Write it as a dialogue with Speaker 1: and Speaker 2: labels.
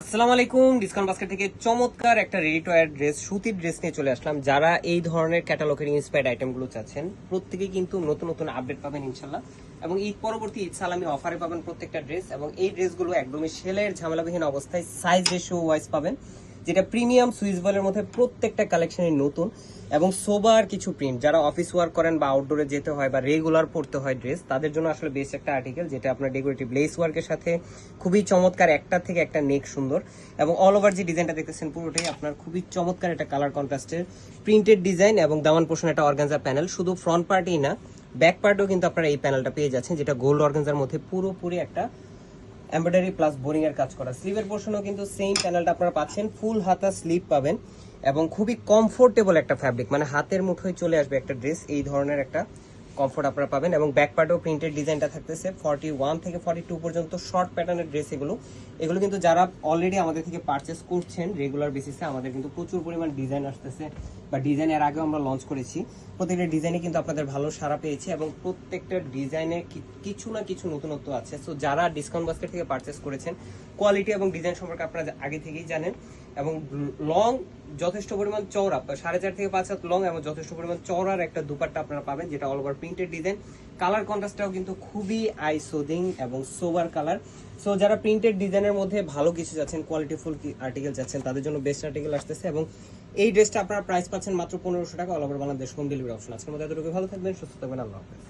Speaker 1: আসসালামু আলাইকুম। Discount basket থেকে চমৎকার একটা রেডি টু ওয়্যার ড্রেস, সুতির ড্রেস নিয়ে চলে আসলাম। যারা এই ধরনের ক্যাটালগের ইন্সপায়ার্ড আইটেমগুলো চাচ্ছেন, প্রত্যেকেই কিন্তু নতুন নতুন আপডেট পাবেন ইনশাল্লাহ। এবং ঈদ পরবর্তী ঈদ সালামি অফারে পাবেন প্রত্যেকটা ড্রেস। এবং এই ড্রেসগুলো একদমই সেলের ঝামেলাবিহীন অবস্থায় সাইজ রেশিও ওয়াইজ পাবেন, যেটা প্রিমিয়াম সুইস বলের মধ্যে প্রত্যেকটা কালেকশনই নতুন এবং সোবার কিছু প্রিন্ট। যারা অফিস ওয়ার্ক করেন বা আউটডোরে যেতে হয় বা রেগুলার পড়তে হয় ড্রেস, তাদের জন্য আসলে বেস্ট একটা আর্টিকেল, যেটা আপনার ডেকোরেটিভ লেস ওয়ার্কের সাথে খুবই চমৎকার, একটা থেকে একটা নেক সুন্দর। এবং অল ওভার যে ডিজাইনটা দেখতেছেন পুরোটাই আপনার খুবই চমৎকার একটা কালার কন্ট্রাস্টের প্রিন্টেড ডিজাইন এবং দামান পোর্শন একটা অর্গানজা প্যানেল। শুধু ফ্রন্ট পার্টেই না, ব্যাক পার্টেও কিন্তু আপনারা এই প্যানেলটা পেয়ে যাচ্ছেন, যেটা গোল্ড অর্গানজার মধ্যে পুরোপুরি একটা এমব্রয়ডারি প্লাস বোরিং এর কাজ করা। স্লিভের পোর্শনও কিন্তু সেম প্যানেলটা আপনারা পাচ্ছেন, ফুল হাতা স্লিভ পাবেন এবং খুবই কমফোর্টেবল একটা ফ্যাব্রিক, মানে হাতের মুঠোয় চলে আসবে একটা ড্রেস, এই ধরনের একটা কমফোর্ট আপনারা পাবেন। এবং ব্যাক পার্টেও প্রিন্টেড ডিজাইনটা থাকতেছে 41 থেকে 42 পর্যন্ত শর্ট প্যাটার্নের ড্রেস। এগুলো কিন্তু যারা অলরেডি আমাদের থেকে পারচেস করছেন রেগুলার বেসিসে, আমাদের কিন্তু প্রচুর পরিমাণ ডিজাইন আসতেছে বা ডিজাইন এর আগেও আমরা লঞ্চ করেছি। প্রত্যেকটা ডিজাইনে কিন্তু আপনাদের ভালো সাড়া পেয়েছে এবং প্রত্যেকটা ডিজাইনে কিছু না কিছু নতুনত্ব আছে। সো যারা ডিসকাউন্ট বাস্কেট থেকে পারচেস করেছেন, কোয়ালিটি এবং ডিজাইন সম্পর্কে আপনারা আগে থেকেই জানেন। এবং লং যথেষ্ট পরিমাণ চওড়া, 4.5 থেকে 5 হাত লং এবং যথেষ্ট পরিমাণ চওড়ার একটা দুপাট্টা আপনারা পাবেন, যেটা all over printed design. Colour কন্ট্রাস্টটাও কিন্তু খুবই আই সোদিং এবং সোবার কালার। সো যারা প্রিন্টেড ডিজাইনের মধ্যে ভালো কিছু যাচ্ছেন, কোয়ালিটিফুল আর্টিকেল যাচ্ছেন, তাদের জন্য বেস্ট আর্টিকেল আসতেছে। এবং এই ড্রেসটা আপনারা প্রাইস পাচ্ছেন মাত্র 1500 টাকা, all over Bangladesh home delivery option. আজকের মধ্যে এতটুকু, ভালো থাকবেন, সুস্থ থাকবেন, আল্লাহ হাফেজ।